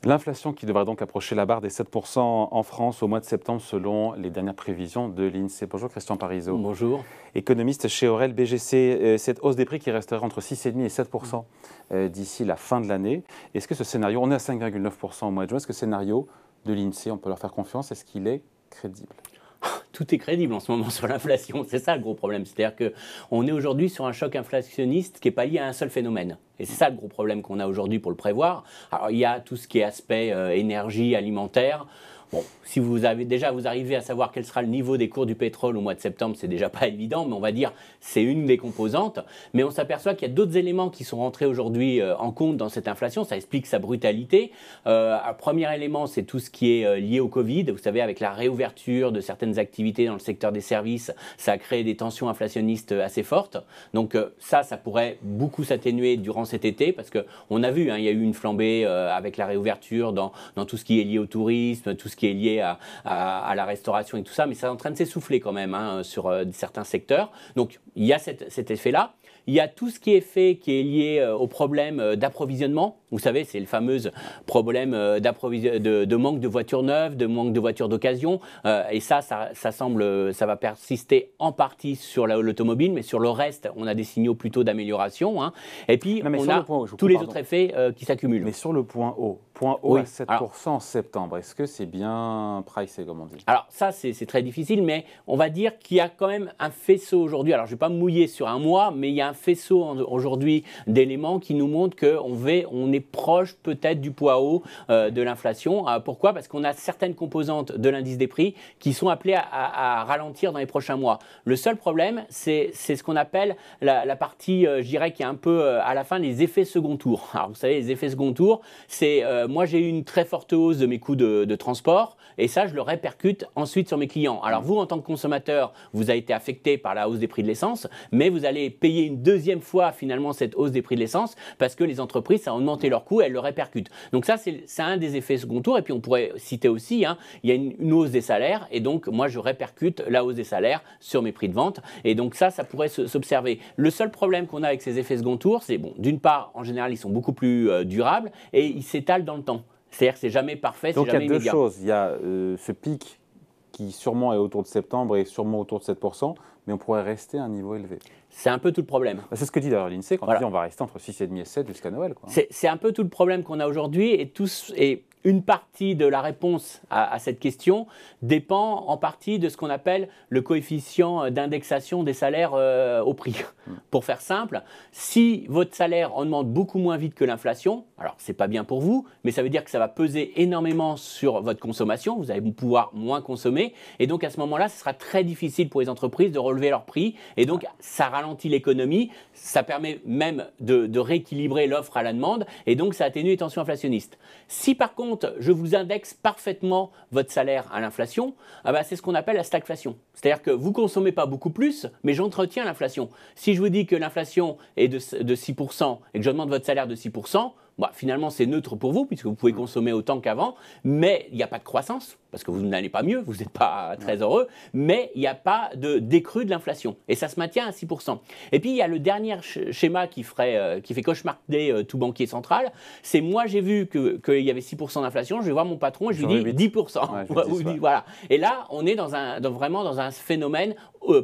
L'inflation qui devrait donc approcher la barre des 7% en France au mois de septembre selon les dernières prévisions de l'INSEE. Bonjour Christian Parizeau. Bonjour. Économiste chez Aurel BGC. Cette hausse des prix qui resterait entre 6,5 et 7% d'ici la fin de l'année. Est-ce que ce scénario, on est à 5,9% au mois de juin, est-ce que ce scénario de l'INSEE, on peut leur faire confiance, est-ce qu'il est crédible ? Tout est crédible en ce moment sur l'inflation, c'est ça le gros problème. C'est-à-dire qu'on est aujourd'hui sur un choc inflationniste qui n'est pas lié à un seul phénomène. Et c'est ça le gros problème qu'on a aujourd'hui pour le prévoir. Alors il y a tout ce qui est aspect énergie, alimentaire. Bon, si vous arrivez à savoir quel sera le niveau des cours du pétrole au mois de septembre, c'est déjà pas évident, mais on va dire c'est une des composantes. Mais on s'aperçoit qu'il y a d'autres éléments qui sont rentrés aujourd'hui en compte dans cette inflation. Ça explique sa brutalité. Un premier élément, c'est tout ce qui est lié au Covid. Vous savez, avec la réouverture de certaines activités dans le secteur des services, ça a créé des tensions inflationnistes assez fortes. Donc ça pourrait beaucoup s'atténuer durant cet été parce qu'on a vu, il y a eu une flambée avec la réouverture dans tout ce qui est lié au tourisme, tout ce qui est lié à la restauration et tout ça, mais c'est en train de s'essouffler quand même sur certains secteurs. Donc il y a cet effet-là. Il y a tout ce qui est fait qui est lié au problème d'approvisionnement. Vous savez, c'est le fameux problème de manque de voitures neuves, de manque de voitures d'occasion. Et ça va persister en partie sur l'automobile, mais sur le reste, on a des signaux plutôt d'amélioration. Et puis, on a tous les autres effets qui s'accumulent. Mais sur le point haut oui. À 7% en septembre, est-ce que c'est bien pricé, comme on dit ? Alors ça, c'est très difficile, mais on va dire qu'il y a quand même un faisceau aujourd'hui. Alors, je ne vais pas me mouiller sur un mois, mais il y a un faisceau aujourd'hui d'éléments qui nous montrent qu'on est proche peut-être du poids haut de l'inflation. Pourquoi ? Parce qu'on a certaines composantes de l'indice des prix qui sont appelées à ralentir dans les prochains mois. Le seul problème, c'est ce qu'on appelle la partie, je dirais, qui est un peu à la fin, les effets second tour. Alors, vous savez, les effets second tour, c'est moi, j'ai eu une très forte hausse de mes coûts de transport et ça, je le répercute ensuite sur mes clients. Alors, vous, en tant que consommateur, vous avez été affecté par la hausse des prix de l'essence, mais vous allez payer une deuxième fois, finalement, cette hausse des prix de l'essence parce que les entreprises, ça a augmenté leurs coûts et elles le répercutent. Donc, ça, c'est un des effets second tour. Et puis, on pourrait citer aussi, il y a une hausse des salaires et donc, moi, je répercute la hausse des salaires sur mes prix de vente. Et donc, ça pourrait s'observer. Le seul problème qu'on a avec ces effets second tour, c'est, bon, d'une part, en général, ils sont beaucoup plus durables et ils s'étalent dans le temps. C'est-à-dire que c'est jamais parfait, c'est jamais immédiat. Donc il y a deux choses. Il y a ce pic qui sûrement est autour de septembre et sûrement autour de 7%, mais on pourrait rester à un niveau élevé. C'est un peu tout le problème. C'est ce que dit d'ailleurs l'INSEE quand il dit on va rester entre 6,5 et 7 jusqu'à Noël. C'est un peu tout le problème qu'on a aujourd'hui et une partie de la réponse à cette question dépend en partie de ce qu'on appelle le coefficient d'indexation des salaires au prix. Pour faire simple, si votre salaire augmente beaucoup moins vite que l'inflation, alors c'est pas bien pour vous, mais ça veut dire que ça va peser énormément sur votre consommation, vous allez pouvoir moins consommer, et donc à ce moment-là, ce sera très difficile pour les entreprises de relever leurs prix, et donc ça ralentit l'économie, ça permet même de rééquilibrer l'offre à la demande, et donc ça atténue les tensions inflationnistes. Si par contre, je vous indexe parfaitement votre salaire à l'inflation, c'est ce qu'on appelle la stagflation. C'est-à-dire que vous ne consommez pas beaucoup plus, mais j'entretiens l'inflation. Si je vous dis que l'inflation est de 6% et que j'augmente votre salaire de 6%, finalement, c'est neutre pour vous, puisque vous pouvez consommer autant qu'avant, mais il n'y a pas de croissance, parce que vous n'allez pas mieux, vous n'êtes pas très heureux, mais il n'y a pas de décrue de l'inflation. Et ça se maintient à 6%. Et puis, il y a le dernier schéma qui fait cauchemarder tout banquier central, c'est moi, j'ai vu qu'il y avait 6% d'inflation, je vais voir mon patron et je lui dis 10%. Voilà. Et là, on est vraiment dans un phénomène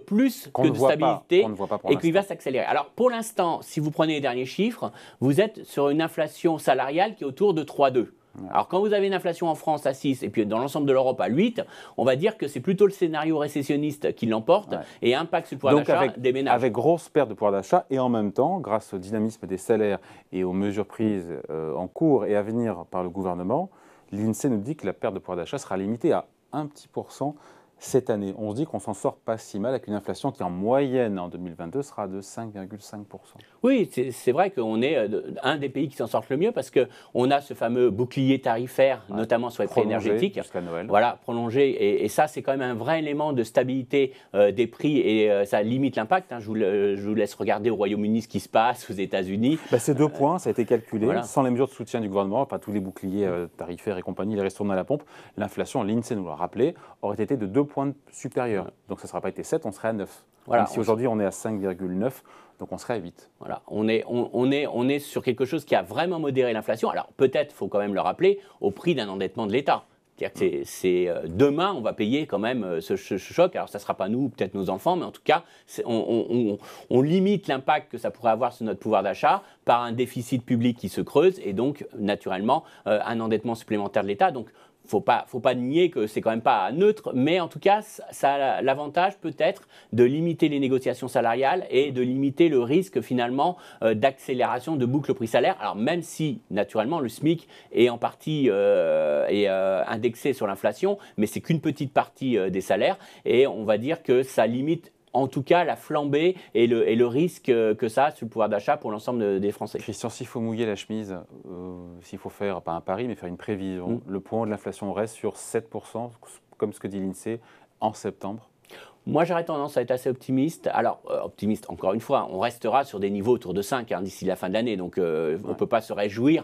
plus que de stabilité et qui va s'accélérer. Alors, pour l'instant, si vous prenez les derniers chiffres, vous êtes sur une inflation salariale qui est autour de 3,2. Alors, quand vous avez une inflation en France à 6 et puis dans l'ensemble de l'Europe à 8, on va dire que c'est plutôt le scénario récessionniste qui l'emporte et impact sur le pouvoir d'achat des ménages. Avec grosse perte de pouvoir d'achat et en même temps, grâce au dynamisme des salaires et aux mesures prises en cours et à venir par le gouvernement, l'INSEE nous dit que la perte de pouvoir d'achat sera limitée à 1 petit % cette année. On se dit qu'on s'en sort pas si mal avec une inflation qui en moyenne en 2022 sera de 5,5%. Oui, c'est vrai qu'on est un des pays qui s'en sortent le mieux parce qu'on a ce fameux bouclier tarifaire, notamment sur les prix énergétiques. Jusqu'à Noël. Voilà, prolongé. Et ça, c'est quand même un vrai élément de stabilité des prix et ça limite l'impact. Je vous laisse regarder au Royaume-Uni ce qui se passe, aux États-Unis. Ces 2 points, ça a été calculé. Sans les mesures de soutien du gouvernement, pas tous les boucliers tarifaires et compagnie, les ristournes à la pompe, l'inflation, l'INSEE nous l'a rappelé, aurait été de 2 points supérieurs. Donc ça ne sera pas été 7, on serait à 9. Voilà, même si aujourd'hui on est à 5,9, donc on serait à 8. Voilà, on est sur quelque chose qui a vraiment modéré l'inflation. Alors peut-être, il faut quand même le rappeler, au prix d'un endettement de l'État. C'est-à-dire que demain, on va payer quand même ce choc. Alors, ça ne sera pas nous, peut-être nos enfants, mais en tout cas, on limite l'impact que ça pourrait avoir sur notre pouvoir d'achat par un déficit public qui se creuse et donc, naturellement, un endettement supplémentaire de l'État. Donc, faut pas nier que c'est quand même pas neutre, mais en tout cas, ça a l'avantage peut-être de limiter les négociations salariales et de limiter le risque finalement d'accélération de boucle prix-salaire. Alors même si naturellement le SMIC est en partie indexé sur l'inflation, mais c'est qu'une petite partie des salaires et on va dire que ça limite en tout cas la flambée et le risque que ça a sur le pouvoir d'achat pour l'ensemble des Français. Christian, s'il faut mouiller la chemise, s'il faut faire, pas un pari, mais faire une prévision, le point de l'inflation reste sur 7%, comme ce que dit l'INSEE, en septembre. Moi, j'aurais tendance à être assez optimiste. Alors, optimiste, encore une fois, on restera sur des niveaux autour de 5 d'ici la fin de l'année. Donc, on ne peut pas se réjouir.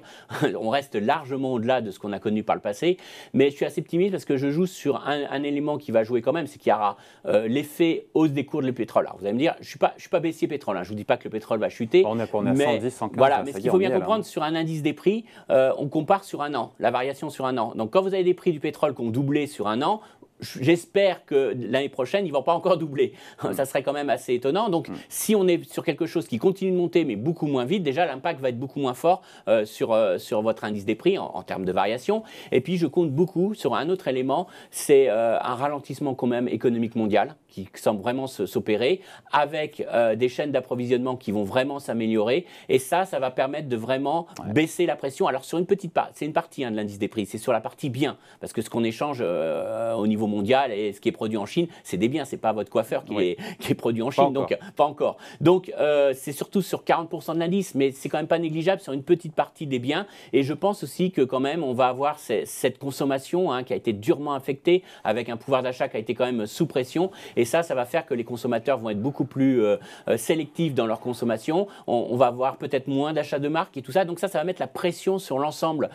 On reste largement au-delà de ce qu'on a connu par le passé. Mais je suis assez optimiste parce que je joue sur un élément qui va jouer quand même, c'est qu'il y aura l'effet hausse des cours de pétrole. Alors, vous allez me dire, je suis pas baissier pétrole. Je ne vous dis pas que le pétrole va chuter. On est à 110, 115. Voilà, mais ce qu'il faut bien comprendre, sur un indice des prix, on compare sur un an, la variation sur un an. Donc, quand vous avez des prix du pétrole qui ont doublé sur un an, j'espère que l'année prochaine, ils ne vont pas encore doubler. Ça serait quand même assez étonnant. Donc, si on est sur quelque chose qui continue de monter, mais beaucoup moins vite, déjà, l'impact va être beaucoup moins fort sur votre indice des prix en termes de variation. Et puis, je compte beaucoup sur un autre élément, c'est un ralentissement quand même économique mondial qui semble vraiment s'opérer, avec des chaînes d'approvisionnement qui vont vraiment s'améliorer. Et ça va permettre de vraiment baisser la pression. Alors, sur une petite partie, c'est une partie de l'indice des prix, c'est sur la partie bien, parce que ce qu'on échange au niveau mondial et ce qui est produit en Chine, c'est des biens, c'est pas votre coiffeur qui est produit en Chine, donc pas encore. Donc c'est surtout sur 40% de l'indice, mais c'est quand même pas négligeable sur une petite partie des biens. Et je pense aussi que quand même on va avoir cette consommation qui a été durement affectée, avec un pouvoir d'achat qui a été quand même sous pression. Et ça va faire que les consommateurs vont être beaucoup plus sélectifs dans leur consommation. On va avoir peut-être moins d'achats de marque et tout ça. Donc ça va mettre la pression sur l'ensemble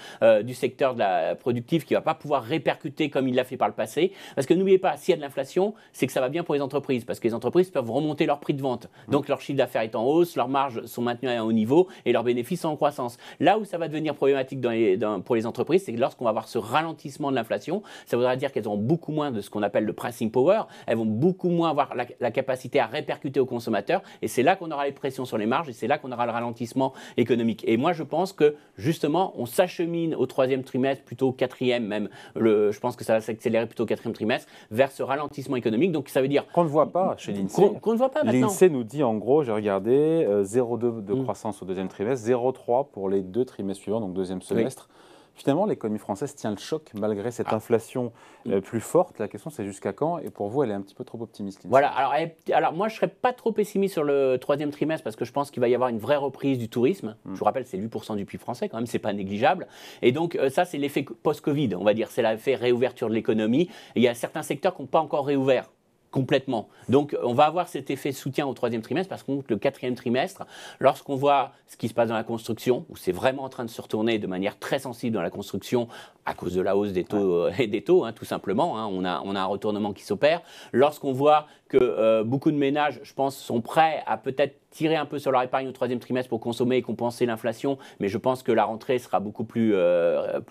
du secteur de la productive qui va pas pouvoir répercuter comme il l'a fait par le passé. Parce que n'oubliez pas, s'il y a de l'inflation, c'est que ça va bien pour les entreprises, parce que les entreprises peuvent remonter leur prix de vente. Donc leur chiffre d'affaires est en hausse, leurs marges sont maintenues à un haut niveau et leurs bénéfices sont en croissance. Là où ça va devenir problématique pour les entreprises, c'est que lorsqu'on va avoir ce ralentissement de l'inflation, ça voudra dire qu'elles auront beaucoup moins de ce qu'on appelle le pricing power, elles vont beaucoup moins avoir la capacité à répercuter aux consommateurs, et c'est là qu'on aura les pressions sur les marges, et c'est là qu'on aura le ralentissement économique. Et moi, je pense que justement, on s'achemine au troisième trimestre, plutôt au quatrième même, je pense que ça va s'accélérer plutôt au quatrième trimestre, vers ce ralentissement économique. Donc ça veut dire qu'on ne voit pas chez l'INSEE. Qu'on ne voit pas maintenant. L'INSEE nous dit en gros, j'ai regardé, 0,2 de croissance au deuxième trimestre, 0,3 pour les 2 trimestres suivants, donc deuxième semestre. Finalement, l'économie française tient le choc malgré cette inflation plus forte. La question, c'est jusqu'à quand? Et pour vous, elle est un petit peu trop optimiste. Voilà. Alors moi, je ne serais pas trop pessimiste sur le troisième trimestre parce que je pense qu'il va y avoir une vraie reprise du tourisme. Je vous rappelle, c'est 8% du PIB français quand même, c'est pas négligeable. Et donc ça, c'est l'effet post-Covid, on va dire. C'est l'effet réouverture de l'économie. Il y a certains secteurs qui n'ont pas encore réouvert complètement. Donc, on va avoir cet effet soutien au troisième trimestre parce que le quatrième trimestre, lorsqu'on voit ce qui se passe dans la construction, où c'est vraiment en train de se retourner de manière très sensible dans la construction à cause de la hausse des taux, et des taux, tout simplement, on a un retournement qui s'opère. Lorsqu'on voit que beaucoup de ménages, je pense, sont prêts à peut-être tirer un peu sur leur épargne au troisième trimestre pour consommer et compenser l'inflation, mais je pense que la rentrée sera beaucoup plus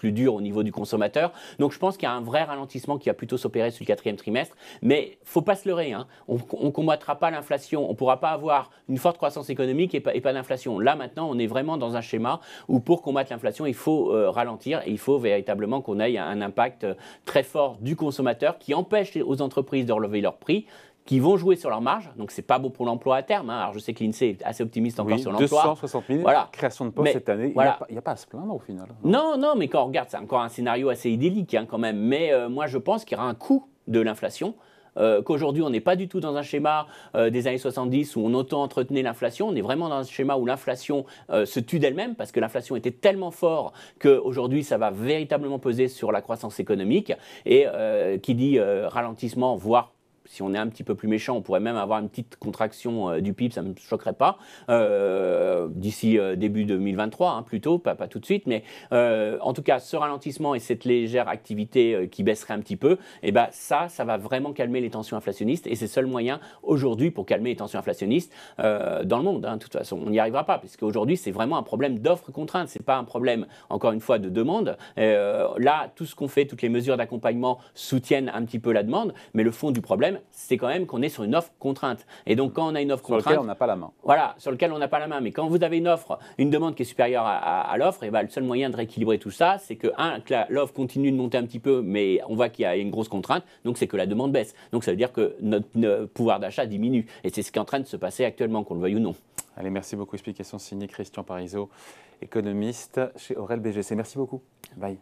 dure au niveau du consommateur. Donc je pense qu'il y a un vrai ralentissement qui va plutôt s'opérer sur le quatrième trimestre, mais il ne faut pas se leurrer, on ne combattra pas l'inflation, on ne pourra pas avoir une forte croissance économique et pas d'inflation. Là maintenant, on est vraiment dans un schéma où pour combattre l'inflation, il faut ralentir et il faut véritablement qu'on ait un impact très fort du consommateur qui empêche aux entreprises de relever leurs prix, qui vont jouer sur leur marge. Donc, ce n'est pas bon pour l'emploi à terme. Alors, je sais que l'INSEE est assez optimiste encore sur l'emploi. 260 000 créations de postes cette année. Il n'y a pas à se plaindre au final. Non, mais quand on regarde, c'est encore un scénario assez idyllique quand même. Mais moi, je pense qu'il y aura un coût de l'inflation. Qu'aujourd'hui, on n'est pas du tout dans un schéma des années 70 où on auto-entretenait l'inflation. On est vraiment dans un schéma où l'inflation se tue d'elle-même parce que l'inflation était tellement forte qu'aujourd'hui, ça va véritablement peser sur la croissance économique. Et qui dit ralentissement, voire si on est un petit peu plus méchant, on pourrait même avoir une petite contraction du PIB, ça ne me choquerait pas, d'ici début 2023, hein, plutôt, pas tout de suite, mais en tout cas, ce ralentissement et cette légère activité qui baisserait un petit peu, et ben ça va vraiment calmer les tensions inflationnistes, et c'est le seul moyen aujourd'hui pour calmer les tensions inflationnistes dans le monde. Hein. De toute façon, on n'y arrivera pas, parce qu'aujourd'hui, c'est vraiment un problème d'offre-contrainte, c'est pas un problème, encore une fois, de demande. Là, tout ce qu'on fait, toutes les mesures d'accompagnement soutiennent un petit peu la demande, mais le fond du problème, c'est quand même qu'on est sur une offre contrainte. Et donc, quand on a une offre contrainte... Sur lequel on n'a pas la main. Voilà, sur lequel on n'a pas la main. Mais quand vous avez une demande qui est supérieure à l'offre, et ben, le seul moyen de rééquilibrer tout ça, c'est que l'offre continue de monter un petit peu, mais on voit qu'il y a une grosse contrainte, donc c'est que la demande baisse. Donc ça veut dire que notre pouvoir d'achat diminue. Et c'est ce qui est en train de se passer actuellement, qu'on le veuille ou non. Allez, merci beaucoup. Explication signée Christian Parizeau, économiste chez Aurel BGC. Merci beaucoup. Bye.